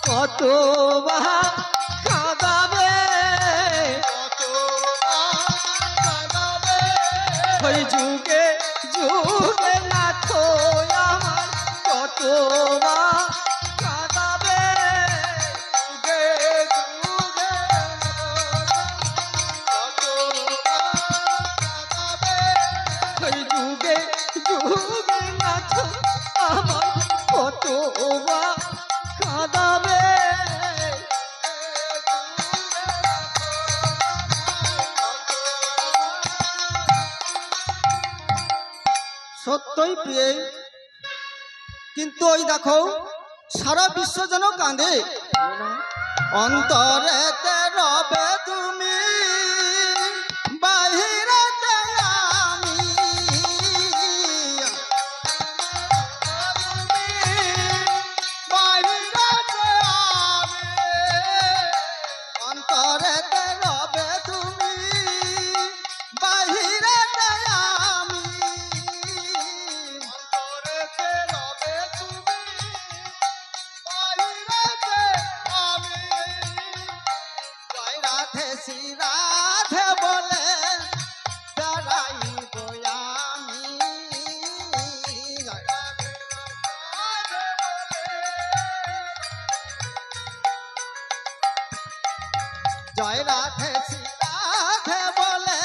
কত কাঁদাবে ওই যুগে যুগে নাথ আমার কত কাঁদাবে যুগে যুগে ওই যুগে যুগে নাথ আমার কত কাঁদাবে। সত্যই প্রিয়, কিন্তু ওই দেখো সারা বিশ্ব যেন কাঁদে। অন্তরেতে রবে তুমি, বাহিরেতে আমি, বাহিরেতে আমি, অন্তরেতে রবে তুমি, বাহিরেতে আমি, অন্তরেতে রবে তুমি, বাহিরেতে আমি। জয় রাধে শ্রী রাধে বলে বেড়াইব আমি, জয় রাধে রাধে বলে, জয় রাধে শ্রী রাধে বলে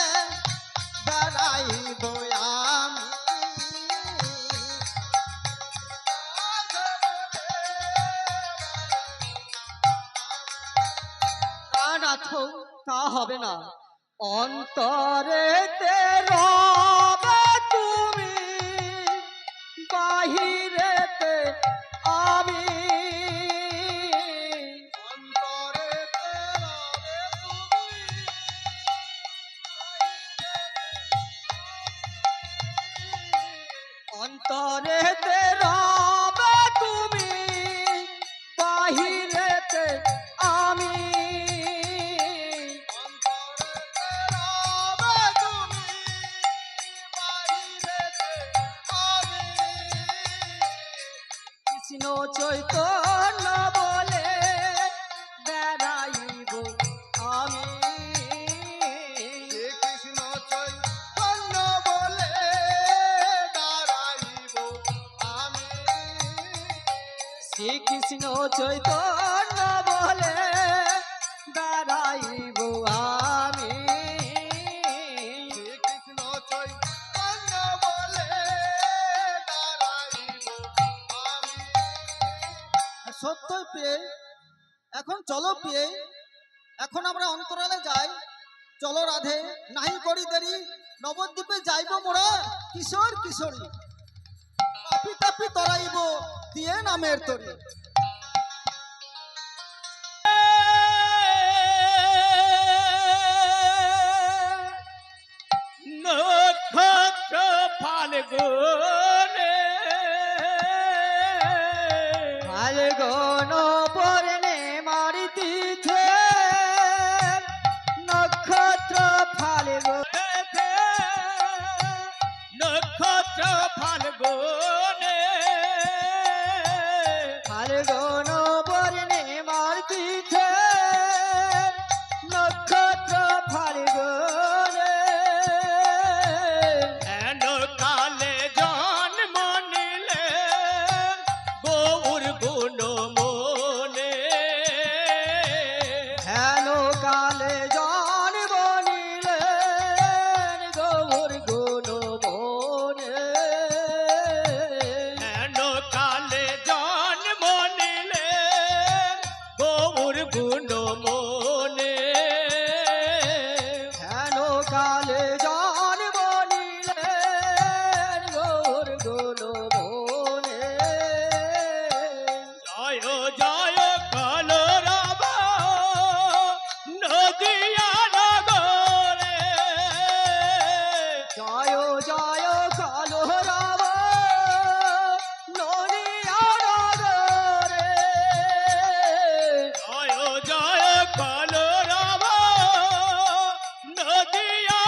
বেড়াইব আমি। নাথ তা হবে না, অন্তরেতে রবে তুমি, বাহিরেতে আমি, অন্তরেতে রবে তুমি, অন্তরেতে রবে তুমি, বাহিরেতে আমি, কৃষ্ণ চৈতন্য বলে বেড়াইব আমি, কৃষ্ণ চৈতন্য বলে বেড়াইব আমি, শ্রীকৃষ্ণ চৈতন্য বলে বেড়াইব আমি, শ্রীকৃষ্ণ চৈতন্য বলে বেড়াইব আমি। সত্য পেয়ে এখন চলো পেয়ে, এখন আমরা অন্তরালে যাই। চলো রাধে, নাহি করি দেরি, নবদ্বীপে যাইব মোরা কিশোর কিশোরী, পাপি তাপি তরাইব দিয়ে নামের তরি। নক্ষত্র ফাল্গুনে, ফাল্গুন পূর্ণিমার তিথে, নক্ষত্র ফাল্গুন, নক্ষত্র ফাল্গুনে, ফাল্গুন পূর্ণিমার তিথে, নক্ষত্র ফাল্গুনে, হেন কালে জন্ম নিলে গৌর গুণ মনে, হেন কালে জন্ম নিলেন গৌর গুণ মনে, হেন কালে জন্ম নিলে গৌর গুণ মনে, হেন কালে জন্ম নিলেন গৌর গুণ মনে। জয় জয় কাল রাম নদিয়া নগরে, জয় জয় কালো রাম নদিয়া নগরে, জয় জয় কাল রাম নদিয়া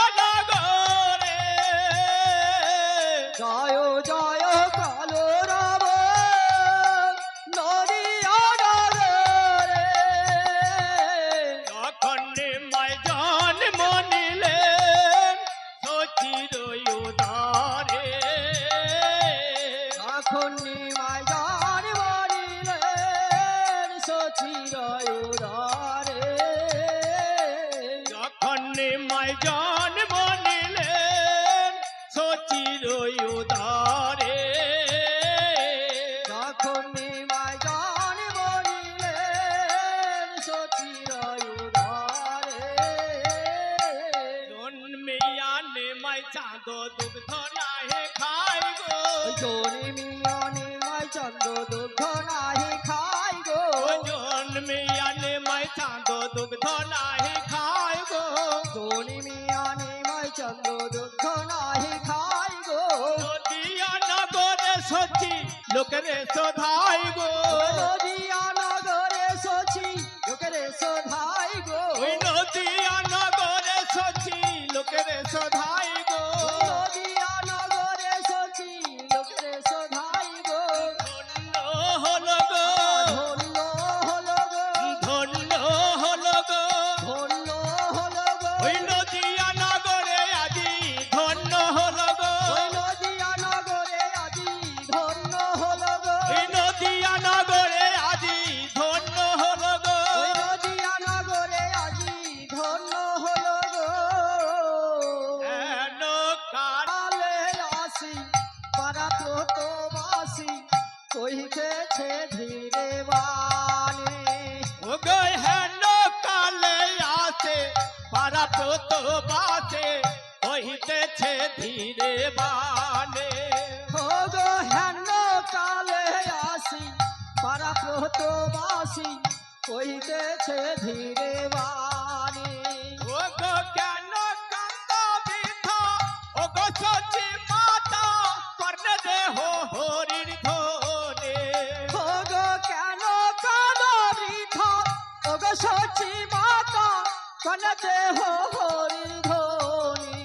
উদারে যখন নিমাই জন বলিলেন সচির উদারে জন্মিয়া নেমাই চাঁদ দুগ্ধ নাহে খাই গো জনি মিয়া নিমাই চন্দ্র দুগ্ধ নাহি খাই গো জন্মিয়া নেমাই চাঁদ দুগ্ধ নাহে খাই গো জনি মিয়া নিমাই চন্দ্র দুগ্ধ নাহি খাই গো নদিয়া নগরে সচি লোকরে শোধাই গো নদিয়া নগরে সচি লোকেরে শোধাই গো ওই নদিয়া নগরে সচি লোকরে শোধাই গো নদিয়া নগরে সচি লোকেরে শোধাই গো ধন্য হলো গো ধন্য হলো গো ধন্য হলো গো ধন্য হলো গো ওই নদিয়া নগরে আজি ধন্য হলো গো ওই নদিয়া নগরে আজি ধন্য হলো গো ওই নদিয়া নগরে আজি ধন্য হলো গো ওই নদিয়া নগরে আজি ধন্য হলো গো হেন কাল কালে আসি পারা প্রতবাসী কহিতেছে ধীরে বাণী ও গো হেন কালে আসে পারা প্রতবাসে কহিতেছে ধীরে বানে ও গো হেন কালে আসি পারা প্রতবাসী কহিতেছে ধীরে বাণী ও গো কেন কান্দ বৃথা ও গো সচি মাতা কর্ণে দেহ হরির ধনে ও গো কেন কাঁদ বৃথা ও গো সচি মাতা কনতে হরির ধ্বনি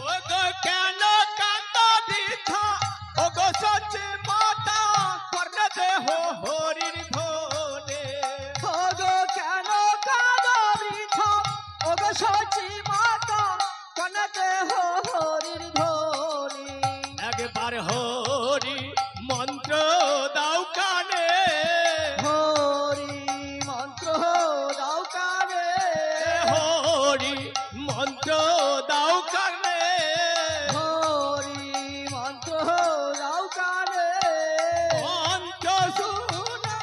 ও গো কেন কান্দ বৃথা ও গো সচি মাতা কর্ণে দেহ হরির ধনে ও গো কেন কাঁদ বৃথা ও গো সচি মাতা কনতে হরির ধ্বনি একবার হরি মন্ত্র দাও কানে হরি মন্ত্র দাও কানে হরি মন্ত্র দাও কানে হরি মন্ত্র দাও কানে মন্ত্র শুনে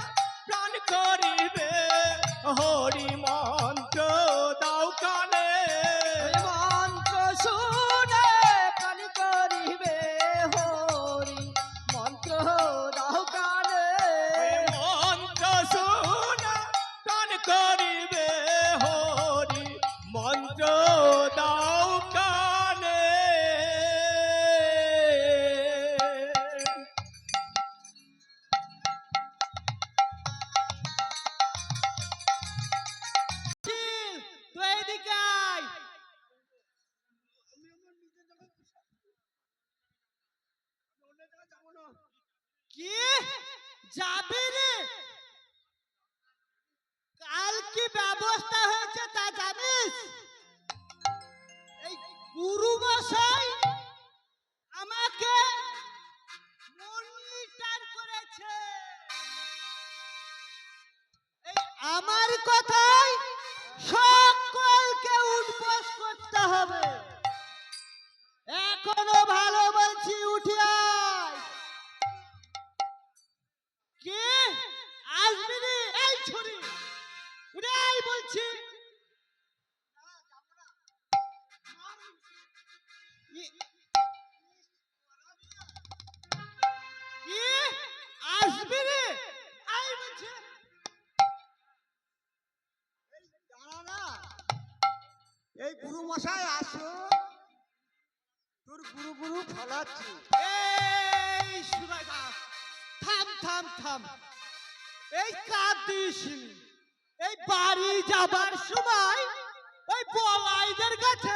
প্রাণ করিবে হরি মন্ত্র দাও কানে মন্ত্র শুনে প্রাণ করিবে হরি মন্ত্র দাও কানে মন্ত্র শুনে প্রাণ করিবে হরি মন্ত্র দাও কানে তুই এদিকে আয়। কি যাবি রে কাল কি ব্যবস্থা হয়েছে তা জানিস এই গুরু মশাই আমাকে মনিটর করেছে এই আমার কথাই সকলকে উঠবস করতে হবে এখনো ভালো বলছি উঠে আয় কে আসবি রে এই ছুরি উঠে আয় বলছি কি আসবি রে আয় বলছি দাঁড়া না এই গুরু মশাই আসো তোর গুরু গুরু ফলাচ্ছি এই সুরাইদাস থাম থাম থাম এই কাঁদিস এই বাড়ি যাবার সময় ওই বলাইদের কাছে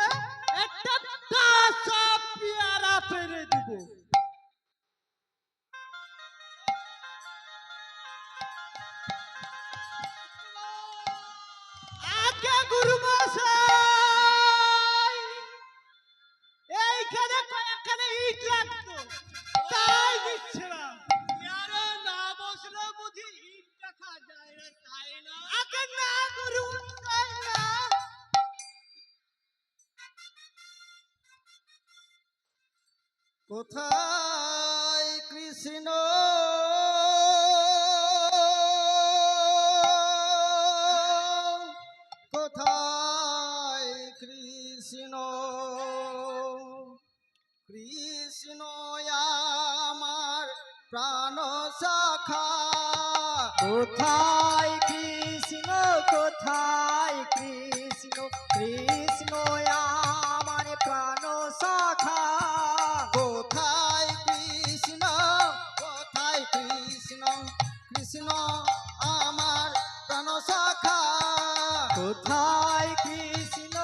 একটা কাঁচা পেয়ারা পেরে দিব আগে গুরু মশাই এইখানে কয়েকখানে ইট লাগতো তাই দিচ্ছে না আরে না বসলে বুঝি ইট দেখা যায় না তাই না আগে না গুরু তাই না কোথায় কৃষ্ণ কোথায় কৃষ্ণ কৃষ্ণ আমার প্রাণ শাখা কোথায় কৃষ্ণ কোথায় কৃষ্ণ কৃষ্ণ আমার প্রাণ শাখা কোথায় কৃষ্ণ কোথায় কৃষ্ণ কৃষ্ণ আমার প্রাণ শাখা কোথায় কৃষ্ণ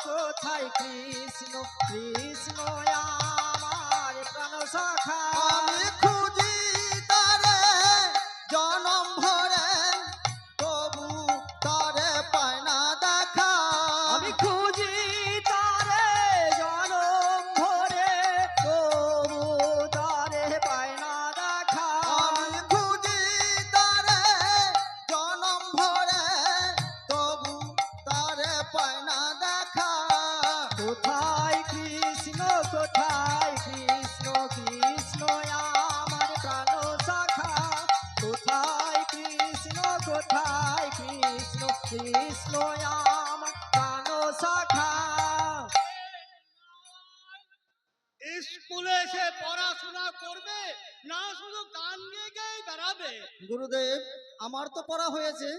কোথায় কৃষ্ণ কৃষ্ণ আমার প্রাণ শাখা আমি খুঁজি তারে জনম ভরে তবু তারে পায় না দেখা আমি খুঁজি তারে জনম ভরে তবু তারে পায় না দেখা আমি খুঁজি তারে জনম ভরে তবু তারে পায় না দেখা কোথায় কৃষ্ণ কোথায় কৃষ্ণ কৃষ্ণ আমার প্রাণ শাখা কোথায় কৃষ্ণ কোথায় কৃষ্ণ কৃষ্ণ আমার প্রাণ শাখা স্কুলে এসে পড়াশোনা করবে না শুধু গান গেয়ে গেয়ে বেড়াবে? গুরুদেব আমার তো পড়া হয়েছে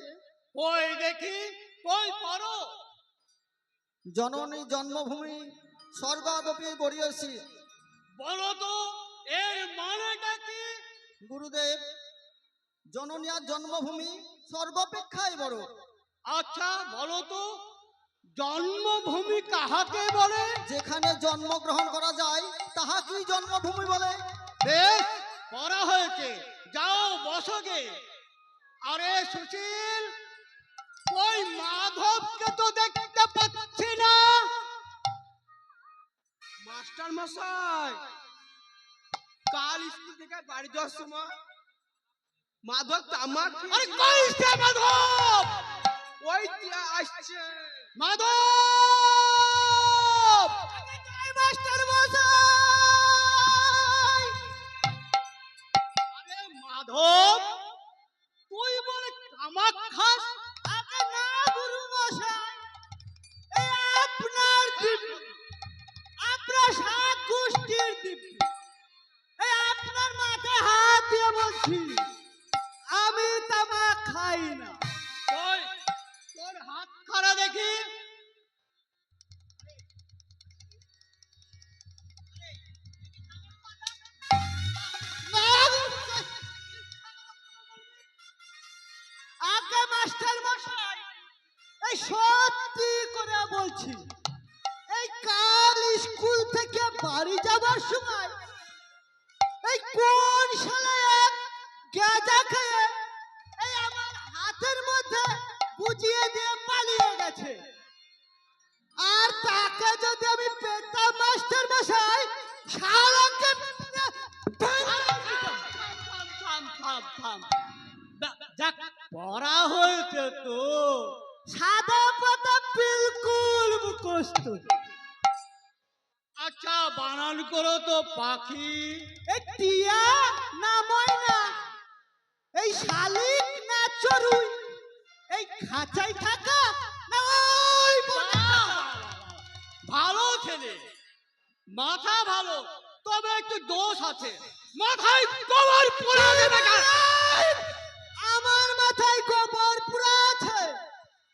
ওই দেখি ওই পড়ো। জননী জন্মভূমি স্বর্গাদপি গড়িয়েছি বলো তো এর মানেটা কি? গুরুদেব জননী আর জন্মভূমি সর্বাপেক্ষাই বড় আচ্ছা বলো তো জন্মভূমি কাহাকে বলে? যেখানে জন্মগ্রহণ করা যায় তাহাকেই জন্মভূমি বলে বেশ পড়া হয়েছে, যাও বসোগে। আরে সুশীল, ওই মাধবকে তো দেখতে পাচ্ছি না। মাস্টার মশাই কাল স্কুল থেকে বাড়ি যাওয়ার সময় মাধব তামাক আরে কই সে মাধব? ওই আসছে মাধব! মাস্টার মশাই আরে মাধব, তুই বলে তামাক খাস? আগে না গুরু মশাই এই আপনার দিব্য আপনার সাত গোষ্ঠীর দিব্য এই আপনার মাথায় হাত দিয়ে বলছি আমি তামাক খাই না ওই তোর হাত খাড়া দেখি। আগে মাস্টার মশাই এই সত্যি করে বলছি এই কাল স্কুল থেকে বাড়ি যাবার সময় এই কোন শালা এক গাঁজা খেয়ে এই আমার হাতের মধ্যে বুঝিয়ে দিয়ে পালিয়ে গেছে আর তাকে যদি আমি পেতাম মাস্টার মশাই শালাকে যাক, পড়া হয়েছে তো। সাদা পাতা বিলকুল মুখস্থ আচ্ছা বানান করো তো পাখি। এই টিয়া না ময়না এই শালিক না চড়ুই এই খাঁচাই থাকা না ওই বনে থাকা? ভালো ছেলে, মাথা ভালো, তবে একটু দোষ আছে। মাথায় গোবর পোড়া দেবে কেন? আমার মাথায় গোবর পুরা আছে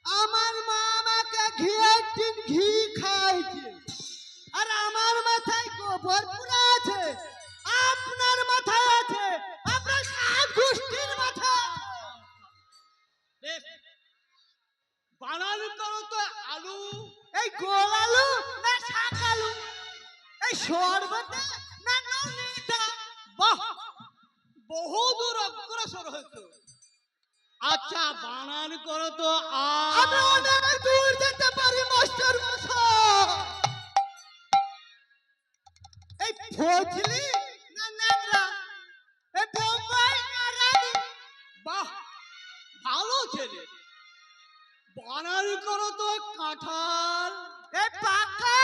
আমার মা আমাকে ঘিয়ের টিন ঘি খাইছে আর আমার মাথায় গোবর পুরা আছে আপনার মাথায় আছে আপনার সাত গোষ্ঠীর মাথায় বেশ, বানান করো তো আলু। এই গোল আলু না শাক আলু এই শরবতে না ননিটা বাহ, বহুদূর অগ্রসর হয়েছে। আচ্ছা বানান করো তো আমি অনেক দূর যেতে পারি মাস্টার মশাই এই ফজলি না ন্যাংরা এই বোম্বাই না রানী বাহ, ভালো ছেলে। বানান করো তো কাঁঠাল। এই পাকা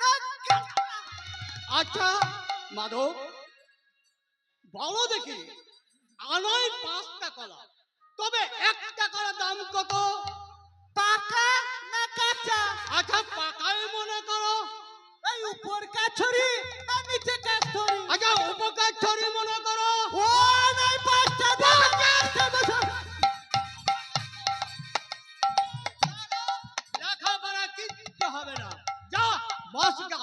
না কাঁচা? আচ্ছা মাধব, বলো দেখি, আনাই 5টা কলা, তবে একটা কলা দাম কত? পাকা না কাঁচা? আচ্ছা পাকাই মনে করো। এই উপর কাছরি না নিচে কাছরি? আচ্ছা উপর কাছরি মনে করো। ও নাই 5টা দাম। লেখাপড়া কিচ্ছু হবে না, যা বস গা।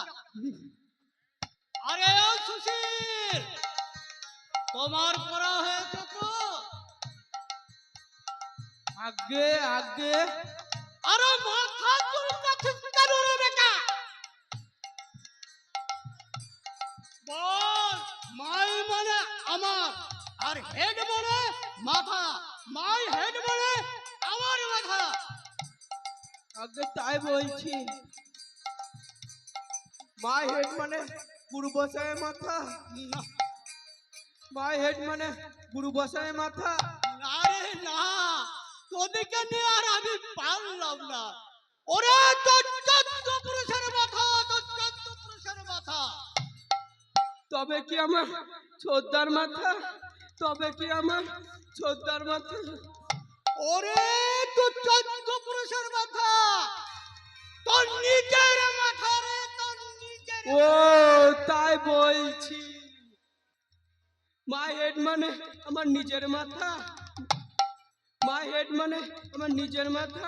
আরে ও সুশীল, তোমার পড়া হয়েছে তো? আগে আগে আরে মাথা চুলকাচ্ছিস কেন রে বেটা? বল, মাই মানে আমার, আর হেড মানে মাথা। মাই হেড মানে আমার মাথা। আগে তাই বলছি। মাই হেড মানে গুরু বসায় মাথা। মাই হেড মানে গুরু বসায় মাথা। আরে না, তোদেরকে নিয়ে আর আমি পারলাম না। ওরে তোর 14 পুরুষের মাথা, তোর 14 পুরুষের মাথা। তবে কি আমার ছোদ্দার মাথা? তবে কি আমার ছোদ্দার মাথা? ওরে তোর 14 পুরুষের মাথা, তোর নিজের মাথা রে, তোর নিজের। ও তাই বলছি। মাই হেড মানে আমার নিজের মাথা। মাই হেড মানে আমার নিজের মাথা।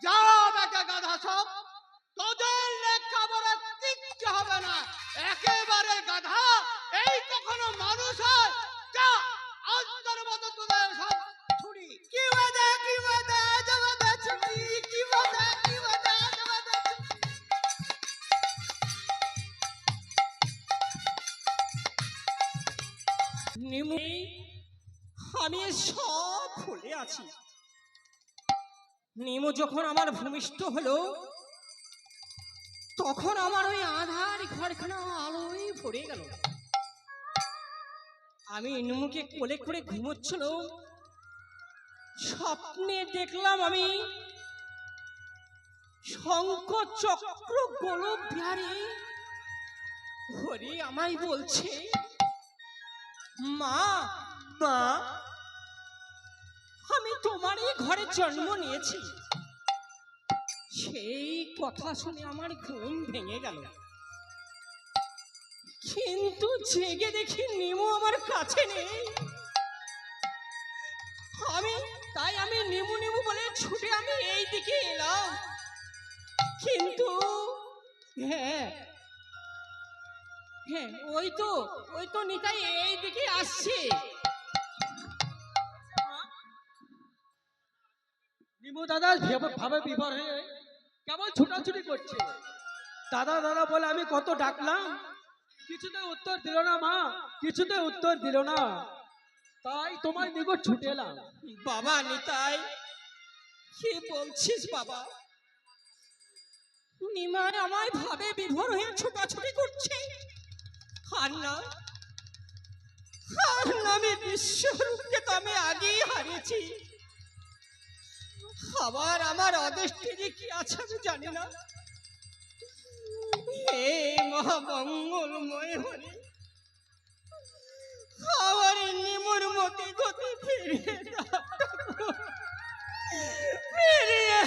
যা বেটা গাধা সব, তোদের লেখাপড়া কিচ্ছু হবে না, একেবারে গাধা। এই কখনো মানুষ হয়? যা, আজকের মতো তোদের সব ছুরি। কি বাদা জবাদা ছুরি, কি বাদা জবাদা ছুরি। নিমু, আমি সব ভুলে আছি। নিমু যখন আমার ভূমিষ্ঠ হলো, তখন আমার ওই আধার ঘরখানা আলোয় ভরে গেল। আমি নিমুকে কোলে করে ঘুমোচ্ছিল, স্বপ্নে দেখলাম আমি শঙ্খ চক্র গোলক বিহারী হরি আমায় বলছে, মা মা, আমি তোমারই ঘরে জন্ম নিয়েছি। সেই কথা শুনে আমার ঘুম ভেঙে গেল, কিন্তু জেগে দেখি নিমু আমার কাছে নেই। আমি নিমু নিমু বলে ছুটে আমি এই দিকে এলাম, কিন্তু হ্যাঁ হ্যাঁ ওই তো নিতাই এই দিকে আসছে। নিমু দাদা ভাবে বিভোর হয়ে কেবল ছুটাছুটি করছে। দাদা দাদা বলে আমি কত ডাকলাম, কিছুতে উত্তর দিল না মা, কিছুতে উত্তর দিল না। তাই তোমার নিকট ছুটে এলাম। বাবা নিতাই, কি বলছিস বাবা? নিমার আমায় ভাবে বিভোর হয়ে ছুটাছুটি করছে। আর না আমি বিশ্বরূপকে তো আমি আগেই হারিয়েছি। আবার আমার অদৃষ্টে যে কি আছে আমি জানি না। হে মহামঙ্গলময় হরি, আমার নিমুর মতে গতি ফিরিয়ে দাও, ফিরিয়ে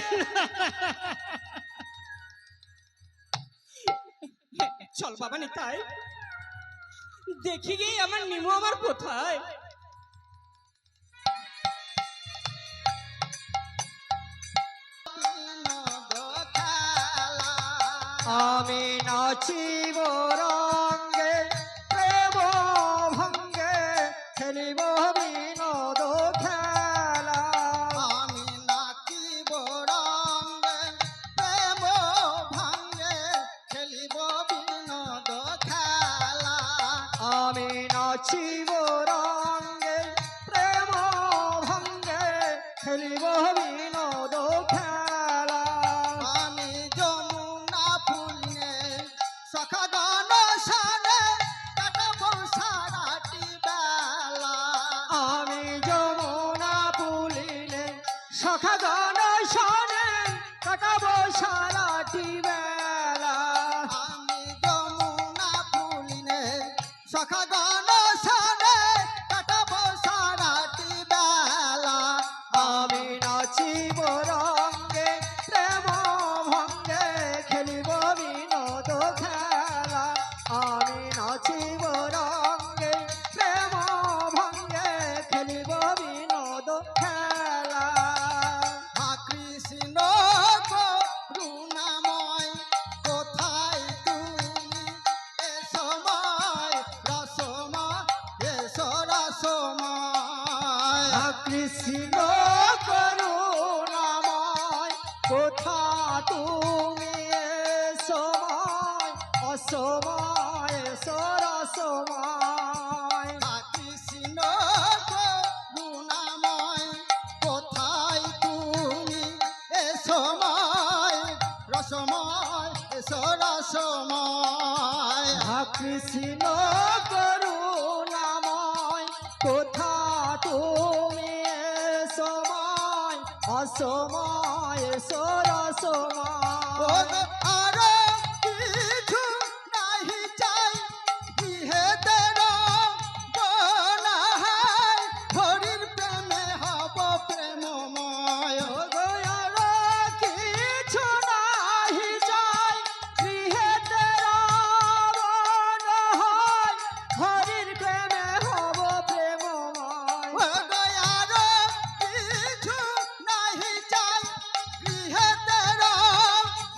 চল বাবা নিতাই, দেখি গিয়ে আমার নিমু আমার কোথায়। আমি নাচিব রঙ্গে, প্রেম ভঙ্গে, খেলিব বিনোদ খেলা। আমি নাচিব রঙ্গে, প্রেম ভাঙ্গে, খেলিব বিনোদ খেলা। আমি নাচিব রঙ্গে, প্রেম ভঙ্গে, খেলিব বিনোদ খেলা। আমি যমুনা ফুলে সখা গান সারে কাটাবো সারাটি বেলা। আমি যমুনা পুলিলে সখা গান শোনে, কাটাবো সারাটি বেলা। আমি যমুনা ফুলে কৃষ্ণ করুণাময় কোথা তুমি সময় অসময় সরসময় কৃষ্ণ করুণাময় কোথায় তুমি এ সময় রসময় রসময় কৃষ্ণ করুণাময় কোথা তুমি সময় অসময় সরসময় আরো কিছু নাহি চাই গৃহেদের বনাহাই হরির প্রেমে হব প্রেমময় কিছু নাহি চাই গৃহেতের বন হয় হরির প্রেমে হব প্রেমময় আরো কিছু নাহি চাই গৃহেদের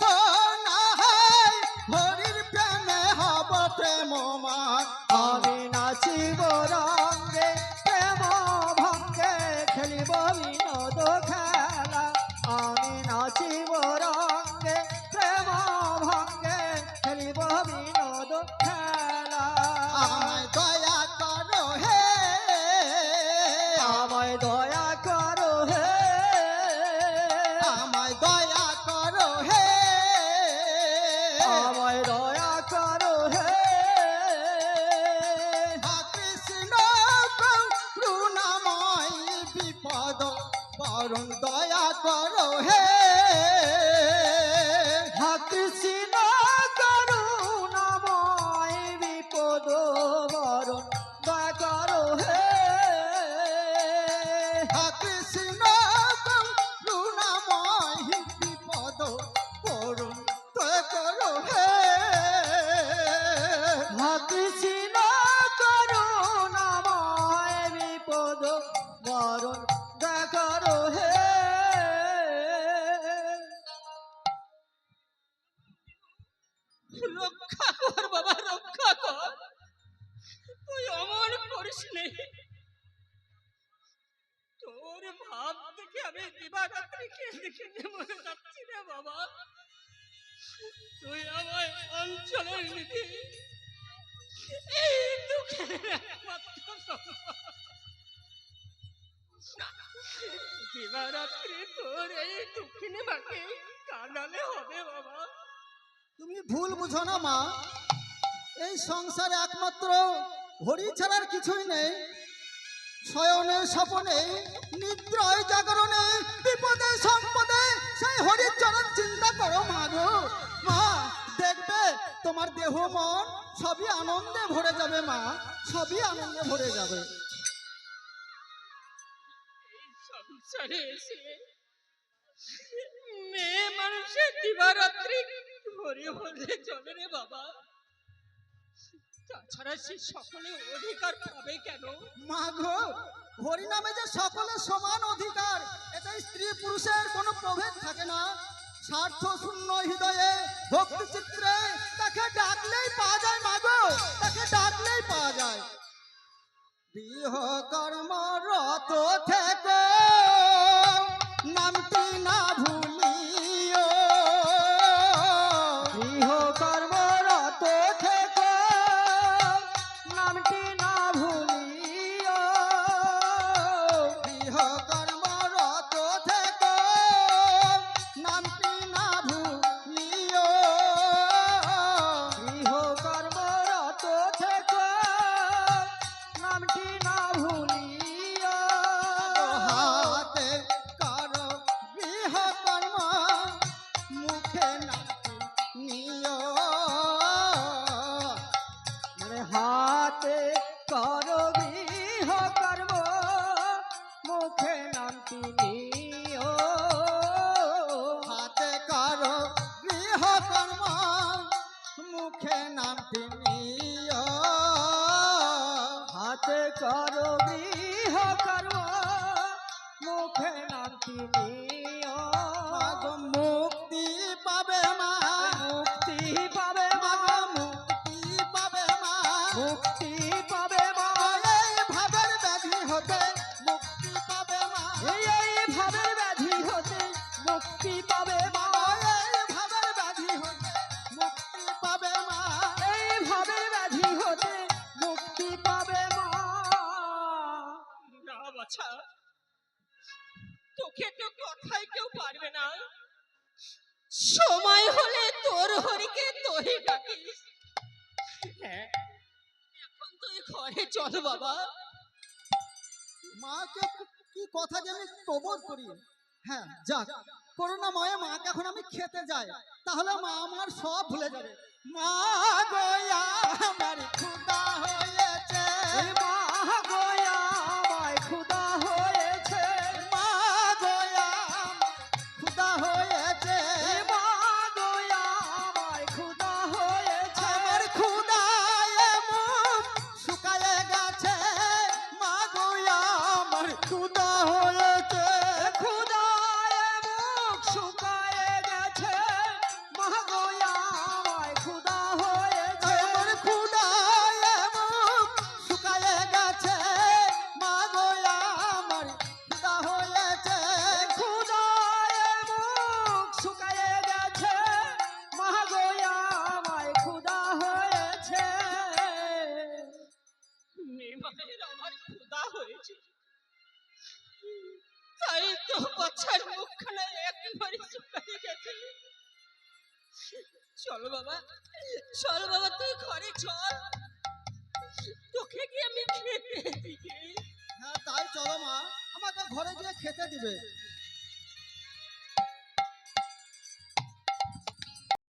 বনাহাই হরির প্রেমে হব প্রেমময় আমি নাচিব রঙ্গে প্রেম ভঙ্গে খেলিব বিনোদ খেলা আমি নাচিব রঙ্গে প্রেম ভঙ্গে খেলিব বিনোদ খেলা আমায় দয়া করো হে আমায় দয়া করো হে আমায় দয়া করো হে আমায় দয়া করো হে কৃষ্ণ করুণাময় বিপদ বরং দয়া করো হে কৃষ্ণ করুণাময় বিপদ বরণ দয়া করো হে কৃষ্ণ করুণাময় বিপদ বরং দয়া করো হে কৃষ্ণ করুণাময় বিপদ বরণ দয়া করো হে রক্ষা কর বাবা, রক্ষা কর। তুই অমন করিস নে। তোর ভাব দেখে আমি দিবারাত্রি কেঁদে কেঁদে মরে যাচ্ছি রে বাবা। তুই আমার অঞ্চলের নিধি, এই দুঃখের একমাত্র সম্বল। দিবারাত্রি তোর এই দুঃখিনী মাকে কাঁদালে হবে বাবা। তুমি ভুল বুঝো না মা, এই সংসারে একমাত্র হরি ছাড়ার কিছুই নেই। শয়নে স্বপনে নিদ্রায় জাগরণে বিপদে সম্পদে সেই হরির চরণ চিন্তা করো মা গো। মা দেখবে তোমার দেহ মন সবই আনন্দে ভরে যাবে মা, সবই আনন্দে ভরে যাবে। এই সংসারে এসে মেয়ে মানুষের দিবারাত্রি হরি বললে চলে রে বাবা। তাছাড়া সে সকলে অধিকার পাবে কেন? মা গো, হরি নামে যে সকলের সমান অধিকার, এটা স্ত্রী পুরুষের কোনো প্রভেদ থাকে না। স্বার্থ শূন্য হৃদয়ে ভক্তি চিত্রে তাকে ডাকলেই পাওয়া যায় মা গো, তাকে ডাকলেই পাওয়া যায়। বিহ কর্ম রত থেকে নামটি না ভুলিও, গৃহ কর্মরত থেকে নামটি না ভুলিও বিহ কর্ম রত থেকে নামটি না ভুলিও, গৃহ কর্মরত থেকে নামটি না ভুলিও হাতে করো গৃহ কর্ম মুখে নামটি নিও, মানে হাতে করো গৃহ কর্ম মুখে নামটি নিও হাতে করো গৃহ কর্ম মুখে নামটি নিও, হাতে করো গৃহ কর্ম মুখে নামটি নিও মাগো মুক্তি পাবে মা, মুক্তি পাবে মা মাগো মুক্তি পাবে মা, মুক্তি পাবে মা এই ভাবের ব্যাধি হতে মুক্তি পাবে ঘরে চল বাবা। মাকে কি কথা যে আমি প্রবোধ করি। হ্যাঁ যাক, করোনা মায়ে মাকে এখন আমি খেতে যাই, তাহলে মা আমার সব ভুলে যাবে। মা গোয়া আমার ক্ষুধা হয়েছে, মা গোয়া আমায় ক্ষুধা হয়েছে, মা গোয়া ক্ষুধা হয়েছে, মা গোয়া আমায় ক্ষুধা হয়েছে, আমার ক্ষুধায় মুখ শুকায়ে গেছে, মা গোয়া আমার ক্ষুধা হয়েছে। ক্ষুধায় মুখ শুকায়ে গেছে, মা গোয়া আমায় ক্ষুধা হয়েছে, আমার ক্ষুধায় মুখ শুকায়ে গেছে, মা গোয়া আমার ক্ষুধা হয়েছে। ক্ষুধায় মুখ শুকায়ে গেছে, মা গোয়া আমায় ক্ষুধা হয়েছে। মেয়েমায়ের আমার ক্ষুধা হয়েছে, তাই তো বাচ্চার মুখখানা একেবারে শুকিয়ে গেছে। চল বাবা, চল বাবা, তুই ঘরে চল, তোকে কি আমি খেতে দিই। হ্যাঁ তাই চলো মা, আমাকে ঘরে গিয়ে খেতে দিবে।